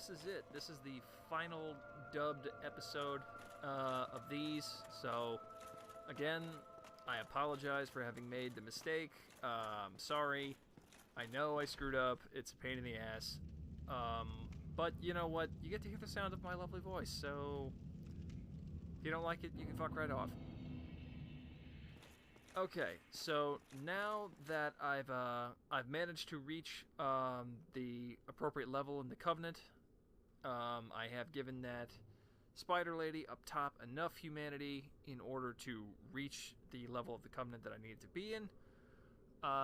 this is it. This is the final dubbed episode of these. So, again, I apologize for having made the mistake. Sorry. I know I screwed up. It's a pain in the ass. But you know what? You get to hear the sound of my lovely voice, so if you don't like it, you can fuck right off. Okay, so now that I've managed to reach the appropriate level in the Covenant, I have given that Spider Lady up top enough humanity in order to reach the level of the Covenant that I needed to be in.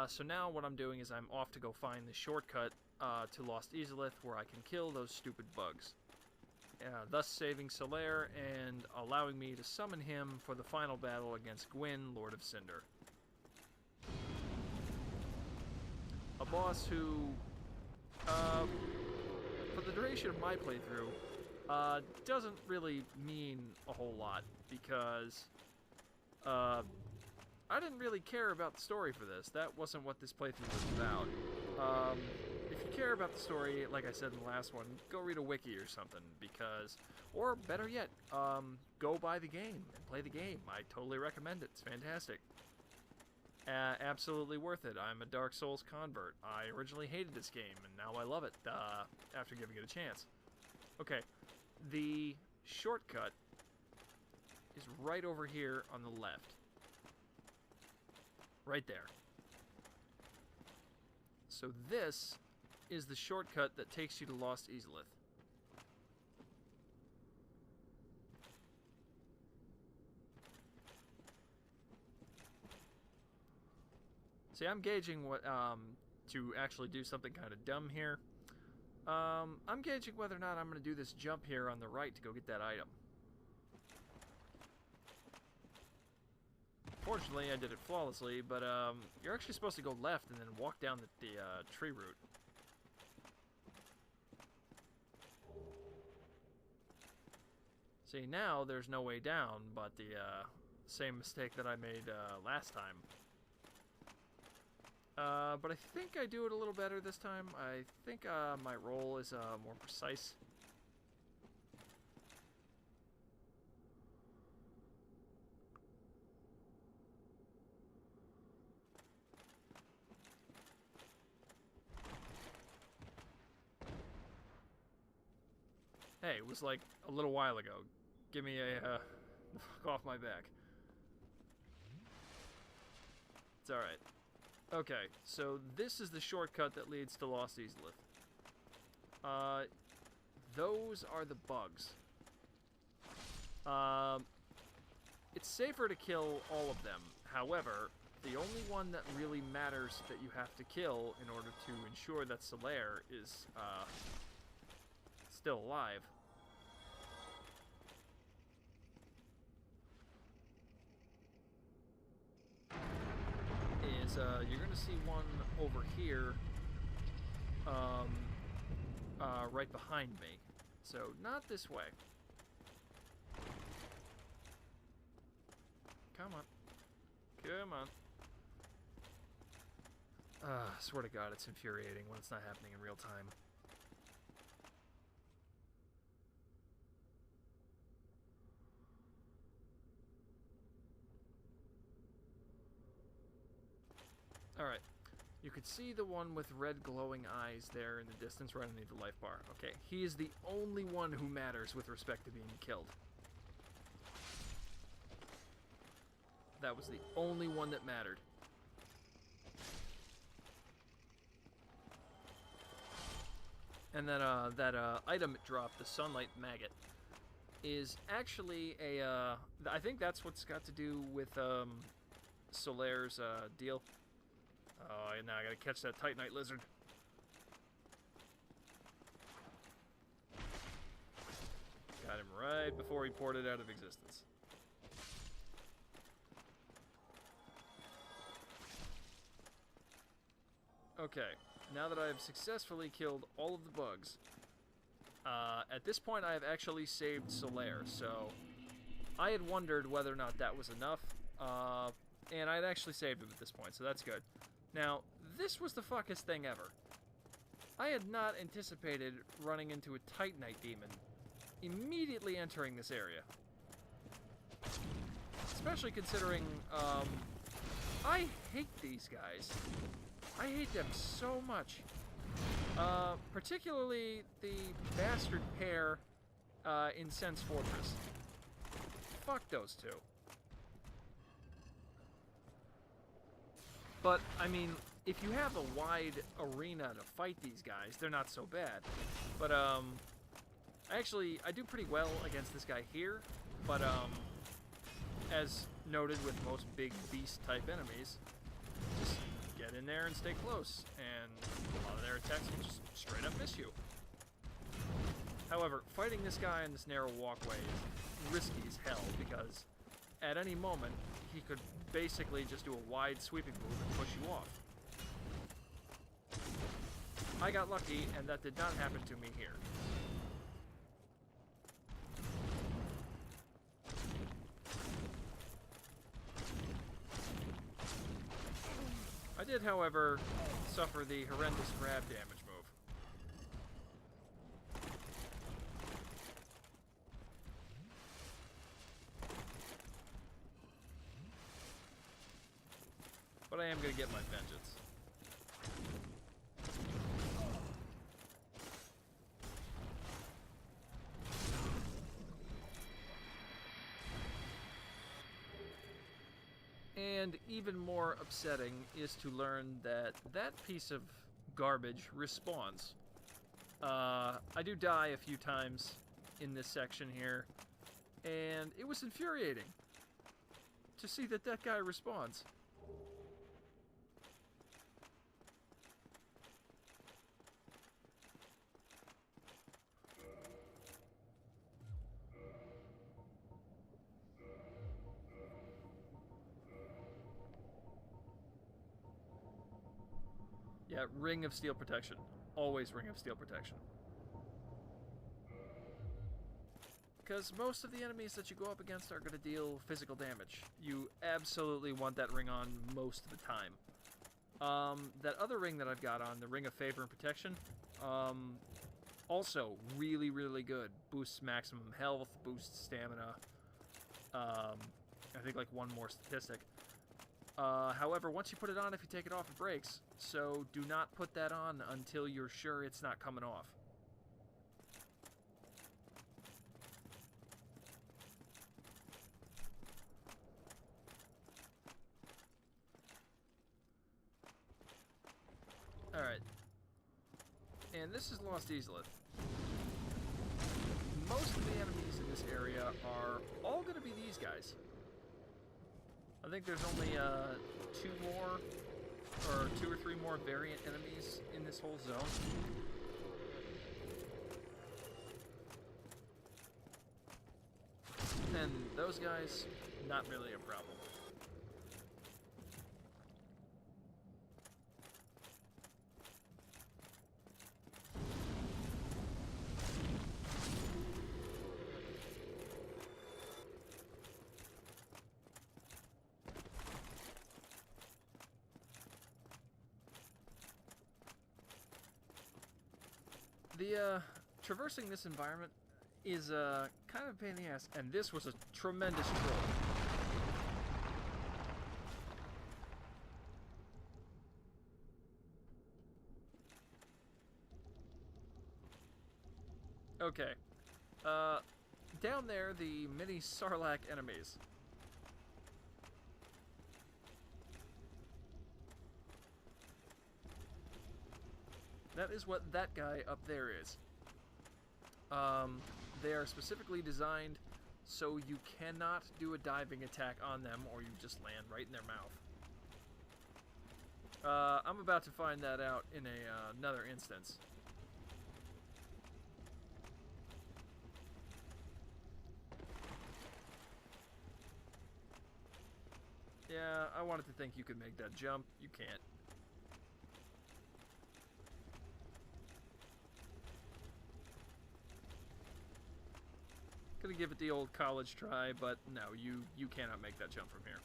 So now what I'm doing is I'm off to go find the shortcut to Lost Izalith where I can kill those stupid bugs. Thus saving S.L.o.B and allowing me to summon him for the final battle against Gwyn, Lord of Cinder. A boss who, for the duration of my playthrough, doesn't really mean a whole lot, because I didn't really care about the story for this. That wasn't what this playthrough was about. If you care about the story, like I said in the last one, go read a wiki or something, because, or better yet, go buy the game and play the game. I totally recommend it. It's fantastic. Absolutely worth it. I'm a Dark Souls convert. I originally hated this game, and now I love it, after giving it a chance. Okay, the shortcut is right over here on the left. Right there. So this is the shortcut that takes you to Lost Izalith. See, I'm gauging what, to actually do something kind of dumb here. I'm gauging whether or not I'm going to do this jump here on the right to go get that item. Fortunately, I did it flawlessly, but you're actually supposed to go left and then walk down the tree route. See, now there's no way down, but the same mistake that I made last time. But I think I do it a little better this time. I think my roll is more precise. Hey, it was like a little while ago. Give me a fuck off my back. It's alright. Okay, so this is the shortcut that leads to Lost Izalith. Those are the bugs. It's safer to kill all of them. However, the only one that really matters that you have to kill in order to ensure that S.L.o.B is still alive is you're gonna see one over here right behind me, so not this way. Come on, come on. Swear to God, it's infuriating when it's not happening in real time. Alright, you could see the one with red glowing eyes there in the distance right underneath the life bar. Okay, he is the only one who matters with respect to being killed. That was the only one that mattered. And then that item it dropped, the Sunlight Maggot, is actually a, I think that's what's got to do with S.L.o.B's deal. Oh, and now I gotta catch that Titanite lizard. Got him right before he poured it out of existence. Okay, now that I have successfully killed all of the bugs, at this point I have actually saved S.L.o.B, so I had wondered whether or not that was enough, and I had actually saved him at this point, so that's good. Now, this was the fuckest thing ever. I had not anticipated running into a Titanite demon immediately entering this area. Especially considering, I hate these guys. I hate them so much. Particularly the bastard pair in Sense Fortress. Fuck those two. But, I mean, if you have a wide arena to fight these guys, they're not so bad. But, actually, I do pretty well against this guy here, but, as noted with most big beast-type enemies, just get in there and stay close, and a lot of their attacks will just straight up miss you. However, fighting this guy in this narrow walkway is risky as hell, because at any moment, he could basically just do a wide sweeping move and push you off. I got lucky, and that did not happen to me here. I did, however, suffer the horrendous grab damage move. But I am going to get my vengeance. And even more upsetting is to learn that that piece of garbage respawns. I do die a few times in this section here, and it was infuriating to see that that guy respawns. Yeah, Ring of Steel Protection. Always Ring of Steel Protection. Because most of the enemies that you go up against are going to deal physical damage. You absolutely want that ring on most of the time. That other ring that I've got on, the Ring of Favor and Protection, also really, really good. Boosts maximum health, boosts stamina. I think like one more statistic. However, once you put it on, if you take it off, it breaks. So do not put that on until you're sure it's not coming off. Alright. And this is Lost Izalith. Most of the enemies in this area are all going to be these guys. I think there's only two or three more variant enemies in this whole zone. And those guys, not really a problem. Traversing this environment is kind of a pain in the ass, and this was a tremendous troll. Okay. Down there, the mini Sarlacc enemies. That is what that guy up there is. They are specifically designed so you cannot do a diving attack on them or you just land right in their mouth. I'm about to find that out in another instance. Yeah, I wanted to think you could make that jump. You can't. Gonna give it the old college try, but no, you cannot make that jump from here.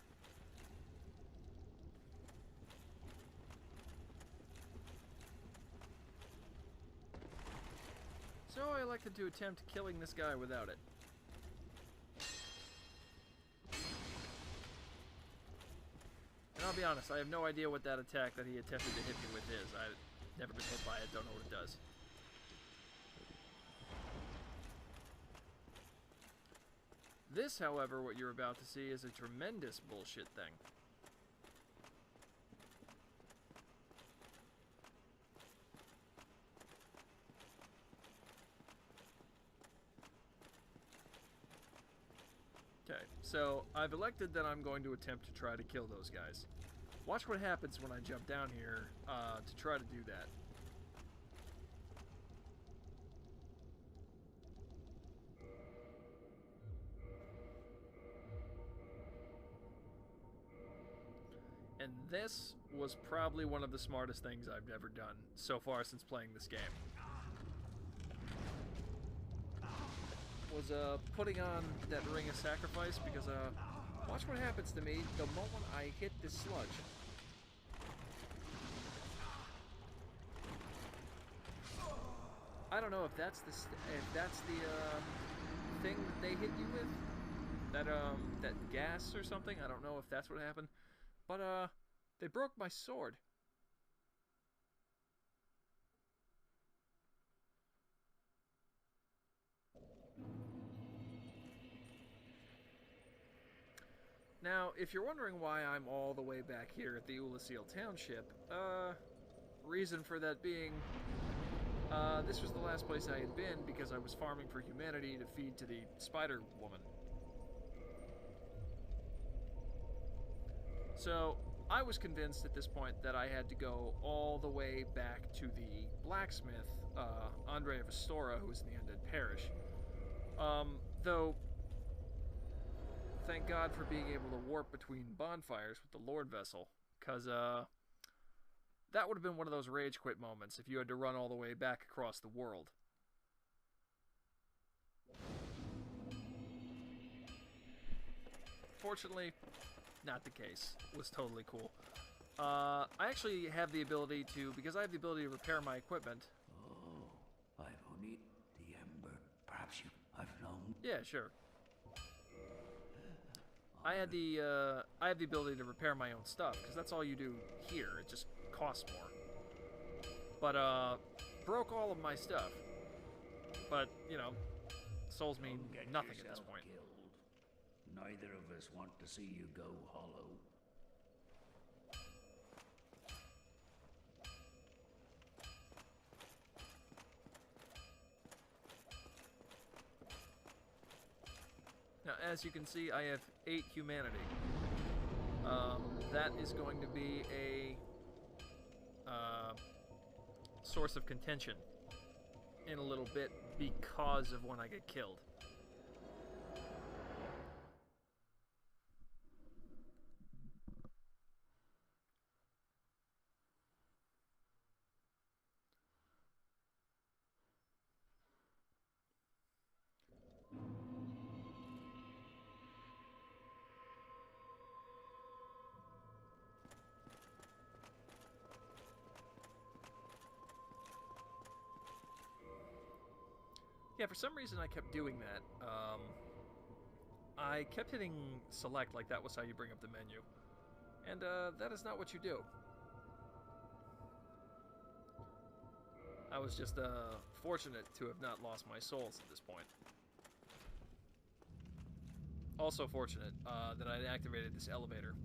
So I elected to attempt killing this guy without it. And I'll be honest, I have no idea what that attack that he attempted to hit me with is. I've never been hit by it, don't know what it does. This, however, what you're about to see is a tremendous bullshit thing. Okay, so I've elected that I'm going to attempt to try to kill those guys. Watch what happens when I jump down here to try to do that. And this was probably one of the smartest things I've ever done so far since playing this game. Was putting on that Ring of Sacrifice, because watch what happens to me the moment I hit this sludge. I don't know if that's the thing that they hit you with, that gas or something. I don't know if that's what happened, but they broke my sword. Now, if you're wondering why I'm all the way back here at the Izalith Township, reason for that being, this was the last place I had been because I was farming for humanity to feed to the spider woman. So, I was convinced at this point that I had to go all the way back to the blacksmith, Andre of Astora, who was in the Undead Parish. Though, thank God for being able to warp between bonfires with the Lord Vessel, because that would have been one of those rage quit moments if you had to run all the way back across the world. Fortunately, not the case. It was totally cool. I actually have the ability to, because I have the ability to repair my equipment. Oh, I've only the ember. Perhaps I've known. Yeah, sure. I have the ability to repair my own stuff, because that's all you do here. It just costs more. But, broke all of my stuff. But, you know, souls mean nothing at this point. Killed. Neither of us want to see you go hollow. Now, as you can see, I have 8 humanity. That is going to be a source of contention in a little bit because of when I get killed. Yeah, for some reason I kept doing that. I kept hitting select like that was how you bring up the menu. And that is not what you do. I was just fortunate to have not lost my souls at this point. Also fortunate that I'd activated this elevator.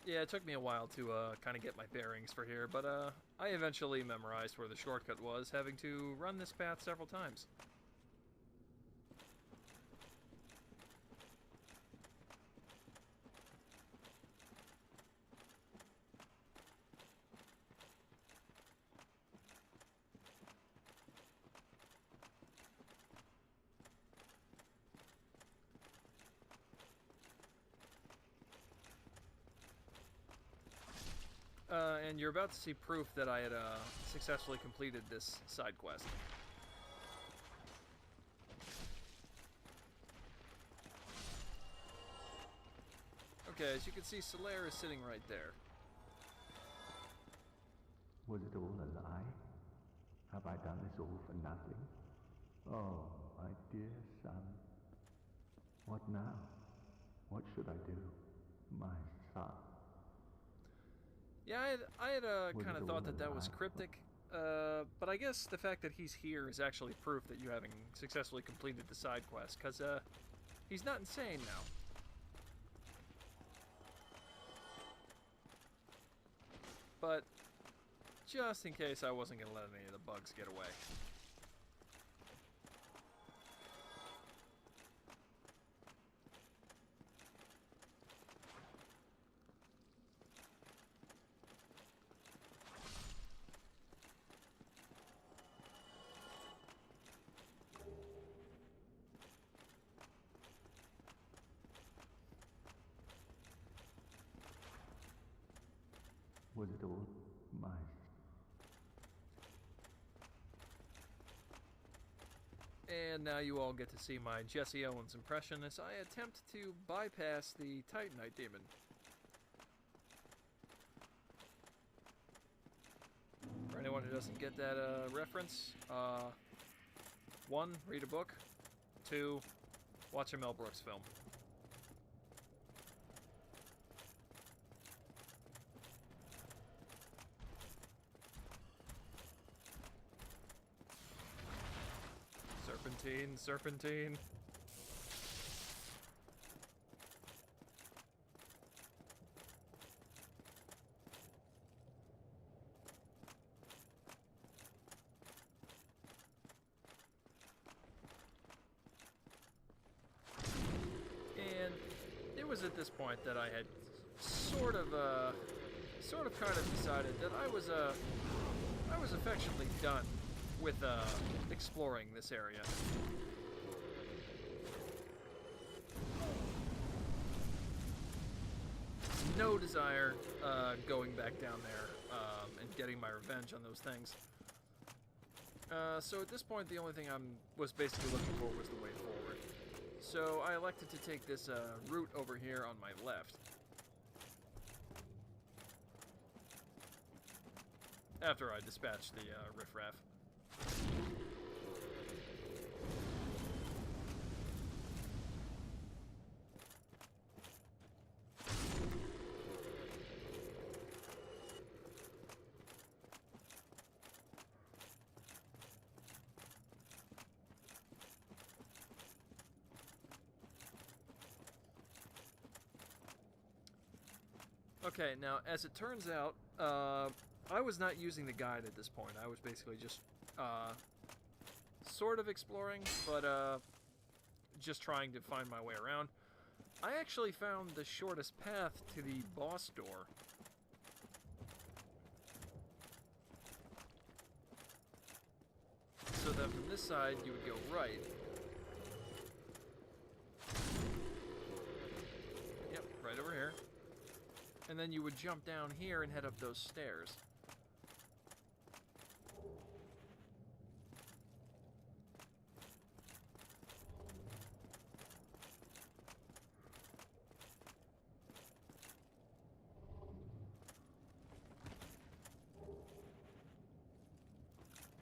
Yeah, it took me a while to kind of get my bearings for here, but I eventually memorized where the shortcut was, having to run this path several times. And you're about to see proof that I had successfully completed this side quest. Okay, as you can see, Solaire is sitting right there. Was it all a lie? Have I done this all for nothing? Oh, my dear son. What now? What should I do? My son. Yeah, I had kind of thought that that was cryptic, but I guess the fact that he's here is actually proof that you having successfully completed the side quest, because he's not insane now. But just in case, I wasn't going to let any of the bugs get away. Was it all mine? And now you all get to see my Jesse Owens impression as I attempt to bypass the Titanite demon. For anyone who doesn't get that reference, 1, read a book, 2, watch a Mel Brooks film. Serpentine, serpentine. And it was at this point that I had sort of kind of decided that I was affectionately done with exploring this area. No desire going back down there and getting my revenge on those things. So at this point, the only thing I was basically looking for was the way forward. So I elected to take this route over here on my left. After I dispatched the riffraff. Okay, now as it turns out, I was not using the guide at this point. I was basically just sort of exploring, but just trying to find my way around. I actually found the shortest path to the boss door. So that from this side, you would go right. Yep, right over here. And then you would jump down here and head up those stairs.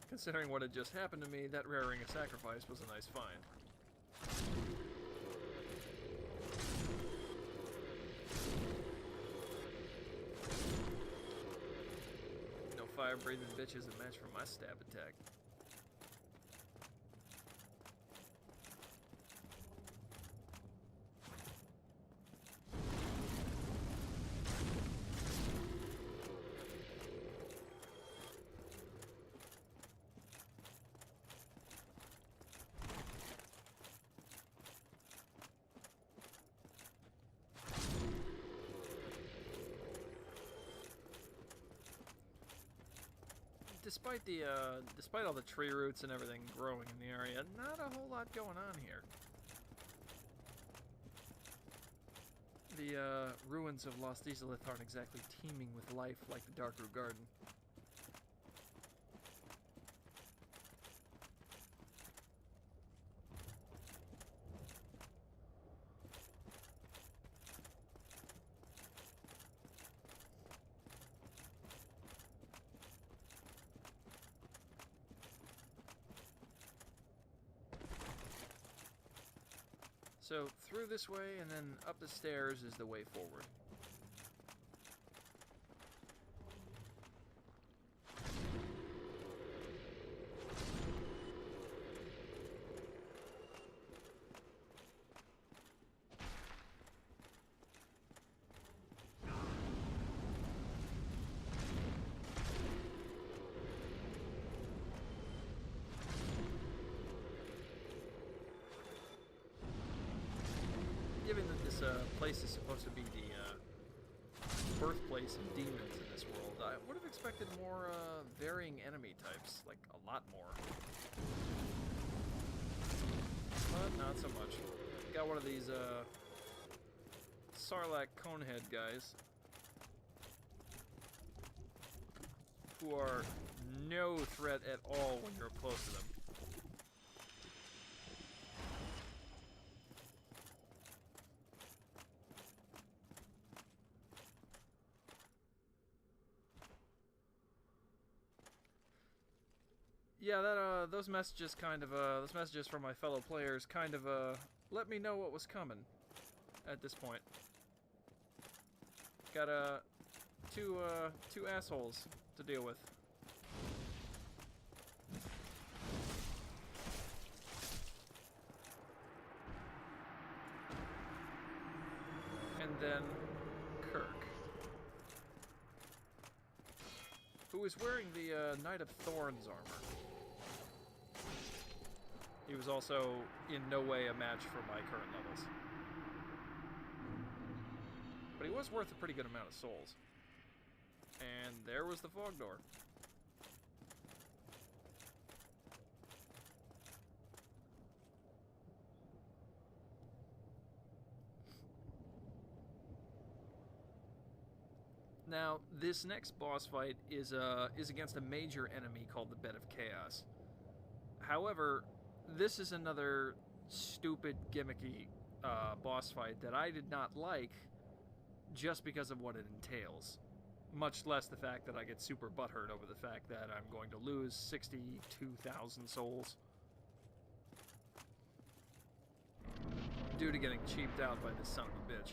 Considering what had just happened to me, that rare ring of sacrifice was a nice find. No fire-breathing bitches a match for my stab attack. Despite all the tree roots and everything growing in the area, not a whole lot going on here. the ruins of Lost Izalith aren't exactly teeming with life like the Darkroot Garden. So, through this way, and then up the stairs is the way forward. Given that this place is supposed to be the birthplace of demons in this world, I would have expected more varying enemy types, like a lot more. But not so much. Got one of these Sarlacc Conehead guys who are no threat at all when you're up close to them. Yeah, that those messages from my fellow players kind of let me know what was coming at this point. Got two assholes to deal with. And then Kirk, who is wearing the Knight of Thorns armor. He was also in no way a match for my current levels. But he was worth a pretty good amount of souls. And there was the fog door. Now, this next boss fight is against a major enemy called the Bed of Chaos. However, this is another stupid, gimmicky boss fight that I did not like just because of what it entails. Much less the fact that I get super butthurt over the fact that I'm going to lose 62,000 souls due to getting cheaped out by this son of a bitch.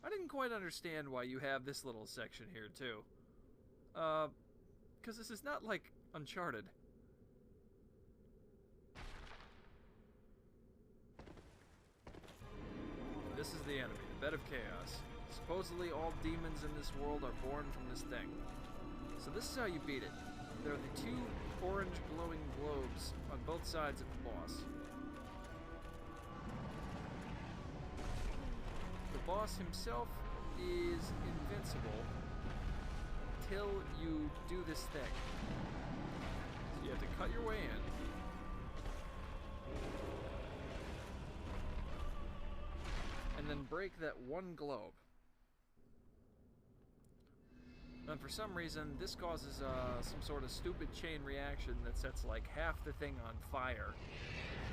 I didn't quite understand why you have this little section here, too. Because this is not like Uncharted. This is the enemy, the Bed of Chaos. Supposedly all demons in this world are born from this thing. So this is how you beat it. There are the two orange glowing globes on both sides of the boss. The boss himself is invincible till you do this thing. So you have to cut your way in. And then break that one globe. And for some reason, this causes some sort of stupid chain reaction that sets like half the thing on fire,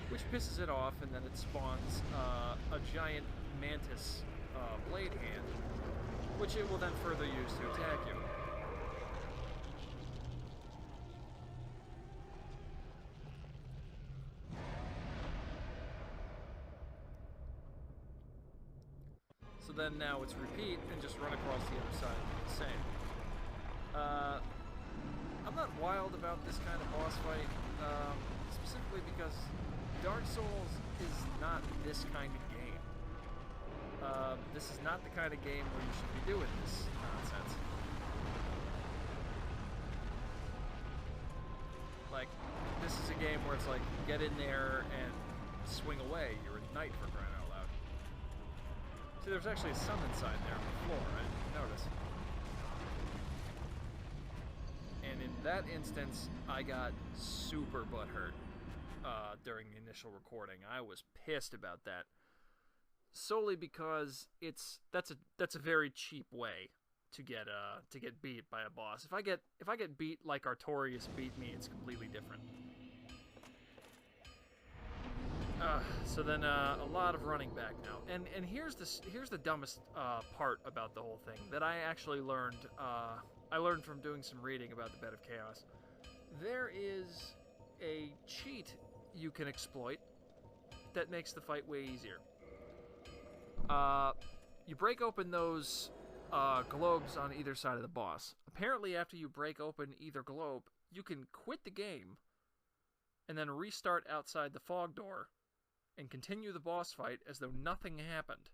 which pisses it off, and then it spawns a giant mantis blade hand, which it will then further use to attack you. So then now it's repeat and just run across the other side and do the same. I'm not wild about this kind of boss fight, specifically because Dark Souls is not this kind of game. This is not the kind of game where you should be doing this nonsense. Like, this is a game where it's like, get in there and swing away. You're a knight, for crying out loud. See, there's actually a summon sign there on the floor, I didn't notice. And in that instance, I got super butthurt during the initial recording. I was pissed about that. solely because that's a very cheap way to get beat by a boss. If I get beat like Artorias beat me, it's completely different. So then a lot of running back now, and here's the dumbest part about the whole thing that I actually learned. I learned from doing some reading about the Bed of Chaos. There is a cheat you can exploit that makes the fight way easier. You break open those globes on either side of the boss. Apparently, after you break open either globe, you can quit the game and then restart outside the fog door and continue the boss fight as though nothing happened.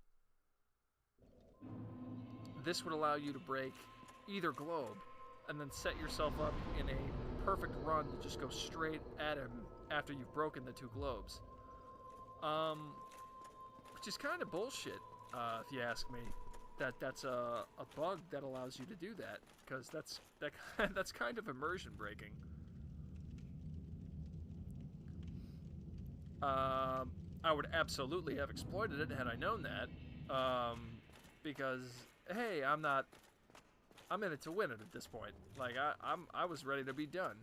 This would allow you to break either globe and then set yourself up in a perfect run to just go straight at him after you've broken the two globes. Which is kind of bullshit, if you ask me. That's a bug that allows you to do that, because that's kind of immersion breaking. I would absolutely have exploited it had I known that, because hey, I'm in it to win it at this point. Like I was ready to be done.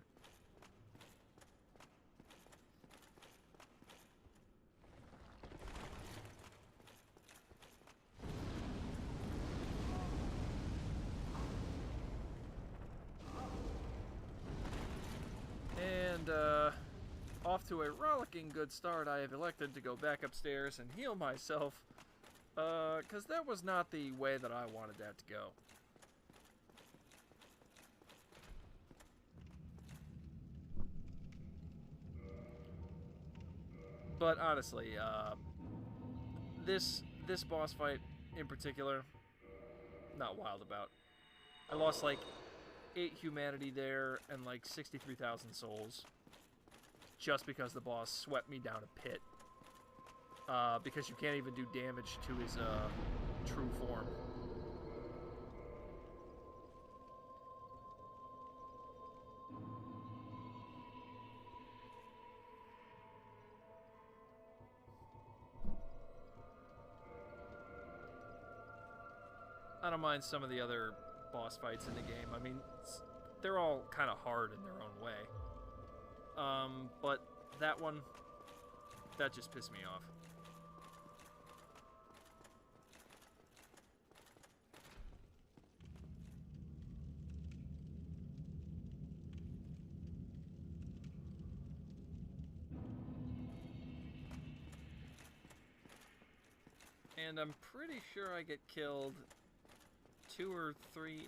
And off to a rollicking good start, I have elected to go back upstairs and heal myself, because that was not the way that I wanted that to go. But honestly, this boss fight in particular, not wild about. I lost like 8 humanity there and like 63,000 souls just because the boss swept me down a pit. Because you can't even do damage to his true form. I don't mind some of the other boss fights in the game. I mean, they're all kind of hard in their own way. But that one, that just pissed me off. And I'm pretty sure I get killed 2 or 3,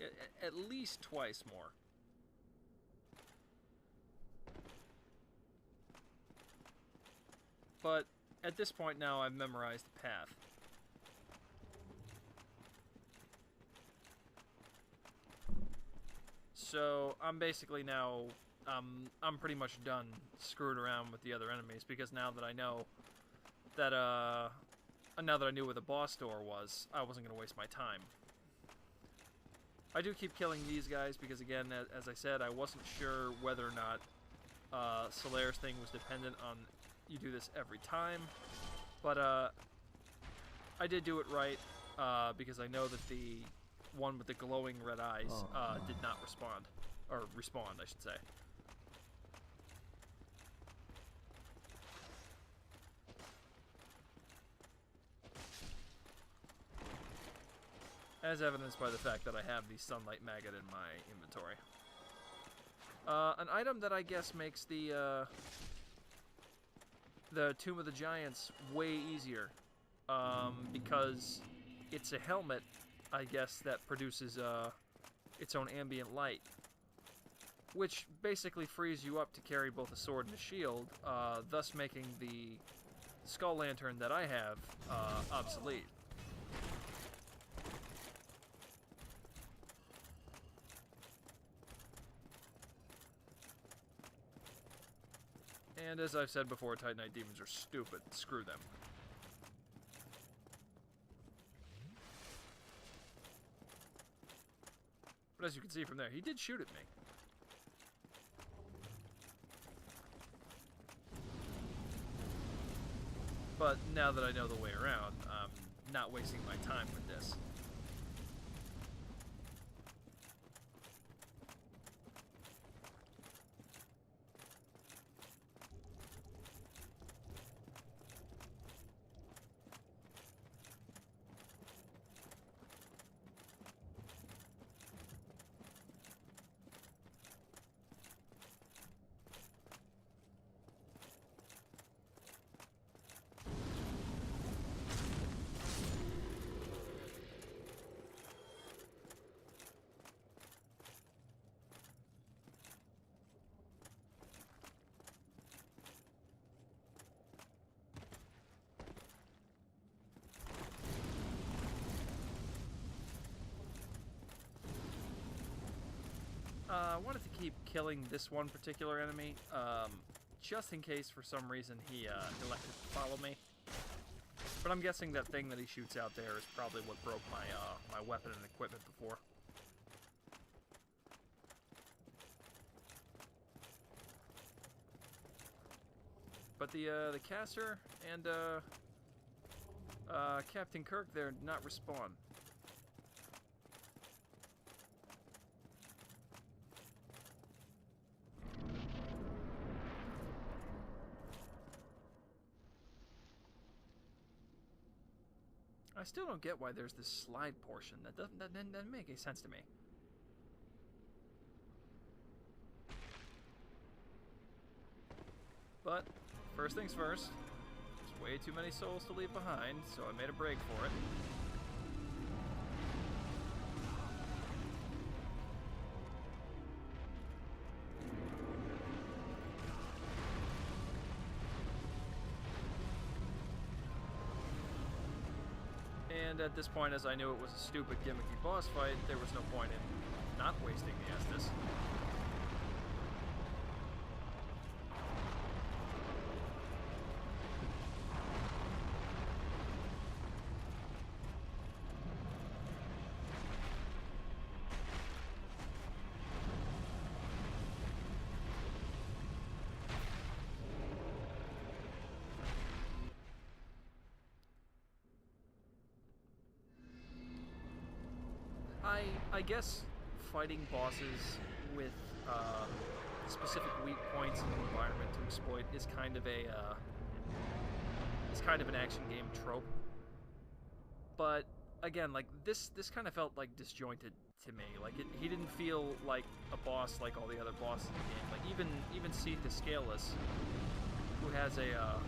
at least twice more. But at this point now, I've memorized the path. So I'm basically now, I'm pretty much done screwing around with the other enemies, because now that I know that, now that I knew where the boss door was, I wasn't going to waste my time. I do keep killing these guys because, again, as I said, I wasn't sure whether or not Solaire's thing was dependent on you do this every time. But I did do it right because I know that the one with the glowing red eyes did not respond. Or respawn, I should say. As evidenced by the fact that I have the Sunlight Maggot in my inventory. An item that I guess makes the Tomb of the Giants way easier. Because it's a helmet, I guess, that produces its own ambient light. Which basically frees you up to carry both a sword and a shield, thus making the Skull Lantern that I have obsolete. And as I've said before, Titanite demons are stupid. Screw them. But as you can see from there, he did shoot at me. But now that I know the way around, I'm not wasting my time with this. I wanted to keep killing this one particular enemy, just in case for some reason he elected to follow me. But I'm guessing that thing that he shoots out there is probably what broke my my weapon and equipment before. But the caster and Captain Kirk there did not respawn. I still don't get why there's this slide portion. That doesn't make any sense to me. But first things first. There's way too many souls to leave behind, so I made a break for it. And at this point, as I knew it was a stupid, gimmicky boss fight, there was no point in not wasting the Estus. I guess fighting bosses with specific weak points in the environment to exploit is kind of an action game trope. But again, like this kind of felt like disjointed to me. Like he didn't feel like a boss like all the other bosses in the game. Like even S.L.o.B, who has a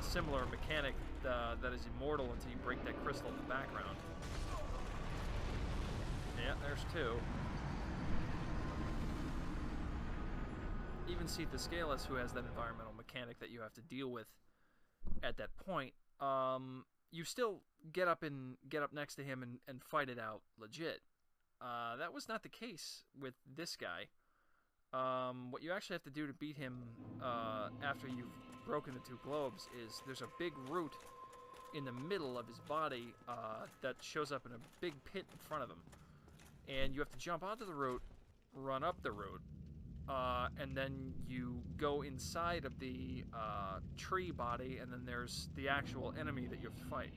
similar mechanic that is immortal until you break that crystal in the background. Yeah, there's two. Even S.L.o.B, who has that environmental mechanic that you have to deal with at that point, you still get up next to him and fight it out legit. That was not the case with this guy. What you actually have to do to beat him after you've broken the two globes is there's a big root in the middle of his body that shows up in a big pit in front of him. And you have to jump onto the root, run up the root, and then you go inside of the tree body, and then there's the actual enemy that you have to fight.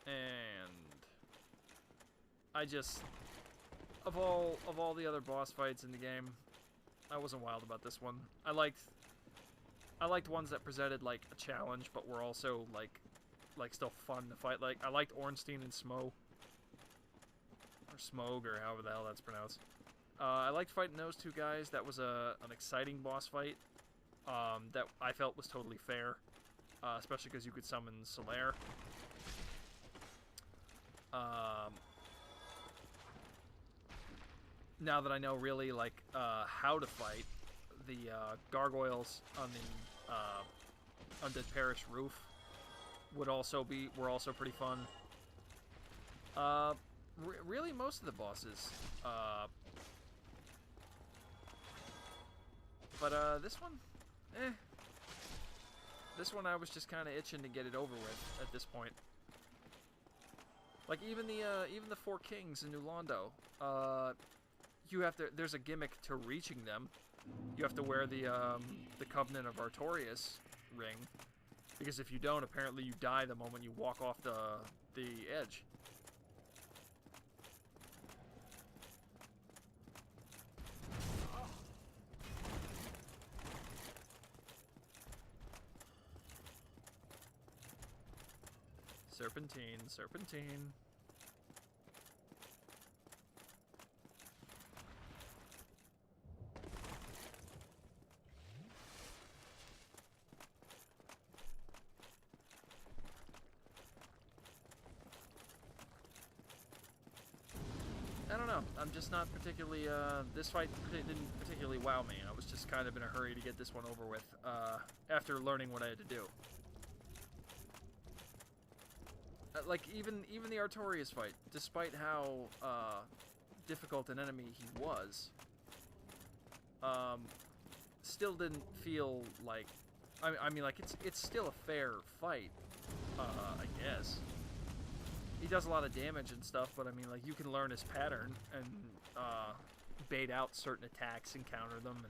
And I just, of all the other boss fights in the game, I wasn't wild about this one. I liked ones that presented like a challenge, but were also like still fun to fight. Like I liked Ornstein and Smo, or Smog, or however the hell that's pronounced. I liked fighting those two guys. That was an exciting boss fight that I felt was totally fair, especially because you could summon Solaire. Now that I know really like how to fight, the gargoyles on the Undead Parish roof were also pretty fun. Really, most of the bosses. But this one, This one I was just kind of itching to get it over with at this point. Like even the Four Kings in New Londo, there's a gimmick to reaching them. You have to wear the Covenant of Artorias ring, Because if you don't, apparently you die the moment you walk off the edge. Serpentine, serpentine. I don't know. I'm just not particularly, this fight didn't particularly wow me. I was just kind of in a hurry to get this one over with, after learning what I had to do. Like, even the Artorias fight, despite how, difficult an enemy he was, still didn't feel like, I mean, like, it's still a fair fight, I guess. He does a lot of damage and stuff, but I mean, like, you can learn his pattern and, bait out certain attacks and counter them,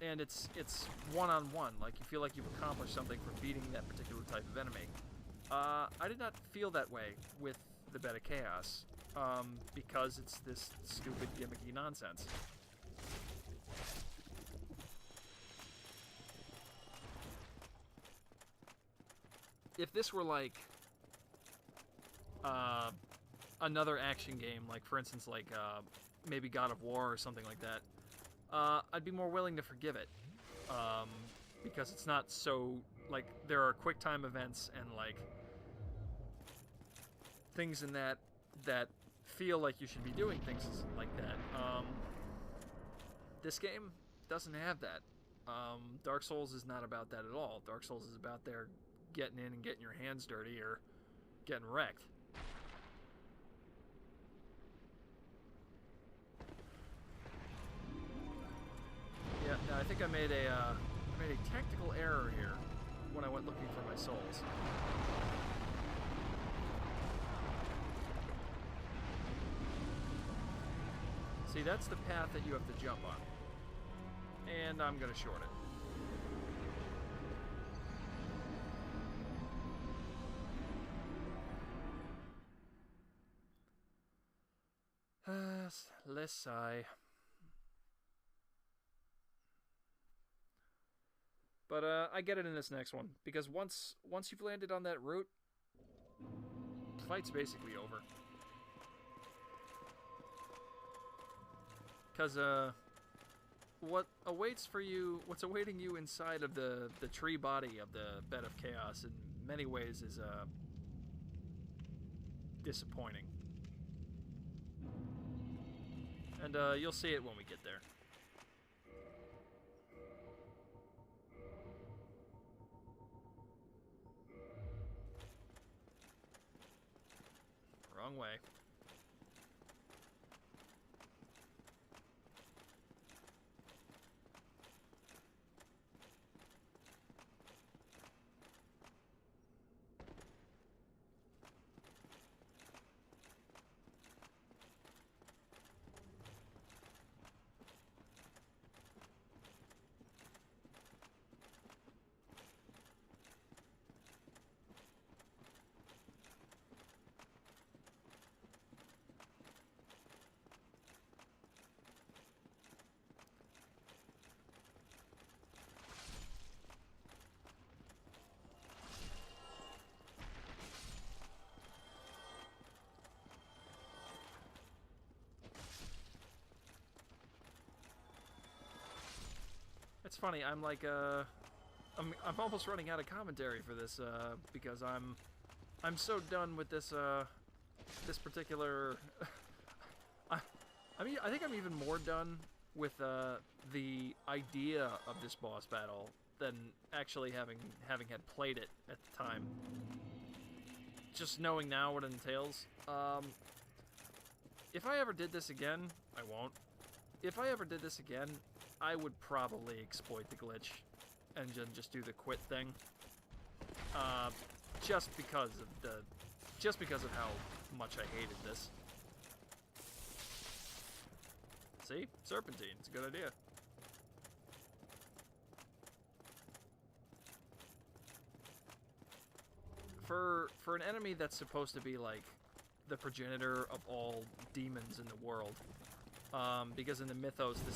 and it's one-on-one, like, you feel like you've accomplished something for beating that particular type of enemy. I did not feel that way with the Beta Chaos, because it's this stupid, gimmicky nonsense. If this were, like, another action game, like, for instance, like, maybe God of War or something like that, I'd be more willing to forgive it, because it's not so, like, there are quick time events and, like, things in that feel like you should be doing things like that. This game doesn't have that. Dark Souls is not about that at all. Dark Souls is about there getting in and getting your hands dirty or getting wrecked. Yeah, no, I think I made a tactical error here when I went looking for my souls. See, that's the path that you have to jump on. And I'm gonna short it. Less sigh. But I get it in this next one, because once you've landed on that route, the fight's basically over. Because what's awaiting you inside of the tree body of the Bed of Chaos in many ways is disappointing. And you'll see it when we get there. Wrong way. It's funny, I'm like, I'm almost running out of commentary for this, because I'm so done with this, this particular, I think I'm even more done with, the idea of this boss battle than actually having had played it at the time. Just knowing now what it entails. If I ever did this again, I won't. If I ever did this again, I would probably exploit the glitch and just do the quit thing. Just because of how much I hated this. See? Serpentine. It's a good idea. for an enemy that's supposed to be like the progenitor of all demons in the world, because in the mythos this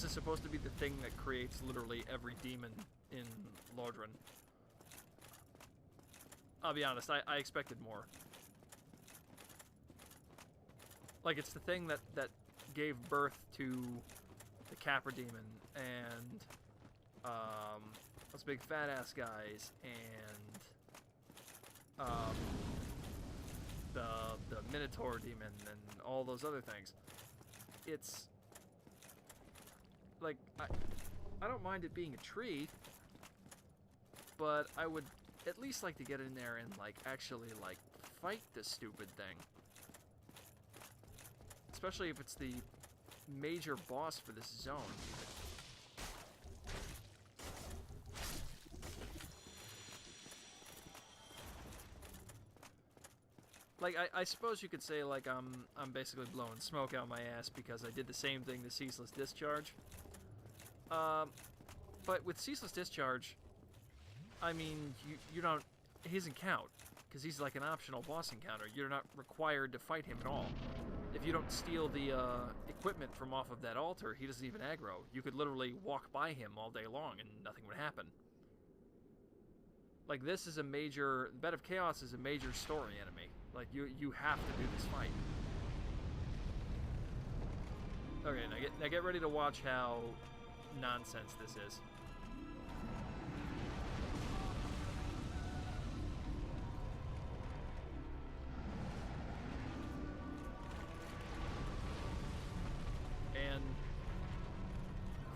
is supposed to be the thing that creates literally every demon in Lordran. I'll be honest, I expected more. Like, it's the thing that gave birth to the Capra demon and those big fat ass guys and the Minotaur demon and all those other things. It's like I don't mind it being a tree, but I would at least like to get in there and like actually like fight this stupid thing. Especially if it's the major boss for this zone. Like, I suppose you could say, like, I'm basically blowing smoke out my ass because I did the same thing to Ceaseless Discharge. But with Ceaseless Discharge, I mean, you don't... He doesn't count, because he's like an optional boss encounter. You're not required to fight him at all. If you don't steal the equipment from off of that altar, he doesn't even aggro. You could literally walk by him all day long and nothing would happen. Like, this is a major... Bed of Chaos is a major story enemy. Like, you have to do this fight. Okay, now get ready to watch how nonsense this is. And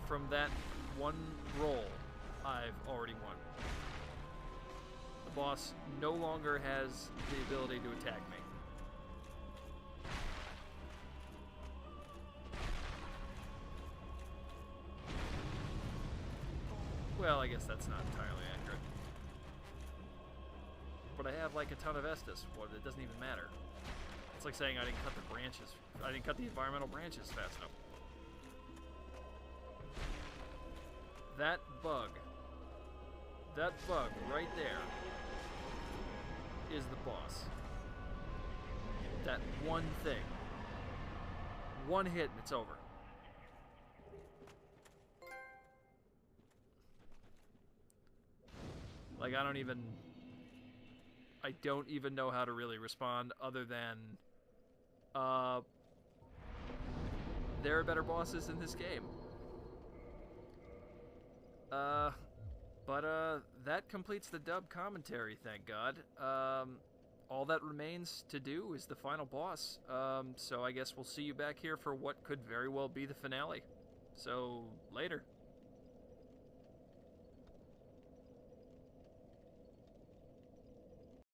from that one roll, I've already won. The boss no longer has the ability to attack me. Well, I guess that's not entirely accurate. But I have like a ton of Estus, but it doesn't even matter. It's like saying I didn't cut the branches. I didn't cut the environmental branches fast enough. That bug right there is the boss. That one thing. One hit and it's over. Like, I don't even know how to really respond other than, there are better bosses in this game. But that completes the dub commentary, thank God. All that remains to do is the final boss. So I guess we'll see you back here for what could very well be the finale. So, later.